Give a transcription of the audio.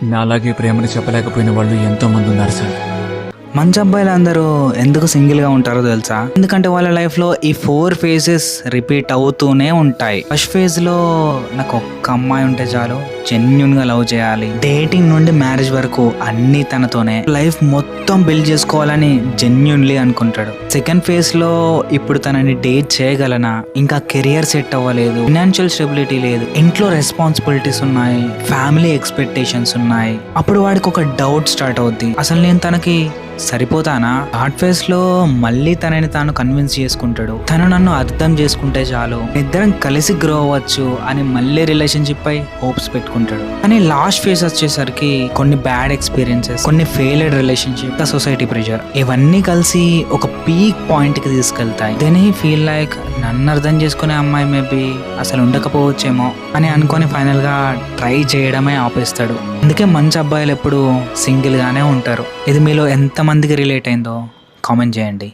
నాలాగే ప్రేమని చెప్పలేకపోయిన వాళ్ళు ఎంతో మంది ఉన్నారు సార్. మంచి అబ్బాయిలు అందరూ ఎందుకు సింగిల్గా ఉంటారో తెలుసా? ఎందుకంటే వాళ్ళ లైఫ్లో ఈ 4 ఫేజెస్ రిపీట్ అవుతూనే ఉంటాయి. ఫస్ట్ ఫేజ్లో నాకు ఒక్క అమ్మాయి ఉంటే చాలు, జెన్యున్గా లవ్ చేయాలి, డేటింగ్ నుండి మ్యారేజ్ వరకు అన్నీ తనతోనే, లైఫ్ మొత్తం బిల్డ్ చేసుకోవాలని జెన్యున్లీ అనుకుంటాడు. సెకండ్ ఫేజ్లో ఇప్పుడు తనని డేట్ చేయగలనా, ఇంకా కెరియర్ సెట్ అవ్వలేదు, ఫైనాన్షియల్ స్టెబిలిటీ లేదు, ఇంట్లో రెస్పాన్సిబిలిటీస్ ఉన్నాయి, ఫ్యామిలీ ఎక్స్పెక్టేషన్స్ ఉన్నాయి. అప్పుడు వాడికి ఒక డౌట్ స్టార్ట్ అవుద్ది, అసలు నేను తనకి సరిపోతానా? థర్డ్ ఫేజ్ లో మళ్ళీ తనని తాను కన్విన్స్ చేసుకుంటాడు, తను నన్ను అర్థం చేసుకుంటే చాలు, ఇద్దరం కలిసి గ్రో అవ్వచ్చు అని మళ్ళీ రిలేషన్షిప్ పై హోప్స్ పెట్టుకుంటాడు. కానీ లాస్ట్ ఫేజ్ వచ్చేసరికి కొన్ని బ్యాడ్ ఎక్స్పీరియన్సెస్, కొన్ని ఫెయిల్డ్ రిలేషన్షిప్, సొసైటీ ప్రెషర్, ఇవన్నీ కలిసి ఒక పీక్ పాయింట్ కి తీసుకెళ్తాయి. దెన్ హీ ఫీల్ లైక్ నన్ను అర్థం చేసుకునే అమ్మాయి మేబీ అసలు ఉండకపోవచ్చేమో అని అనుకొని ఫైనల్ గా ట్రై చేయడమే ఆపేస్తాడు. అందుకే మంచి అబ్బాయిలు ఎప్పుడు సింగిల్ గానే ఉంటారు. ఇది మీలో ఎంత మందికి రిలేట్ అయిందో కామెంట్ చేయండి.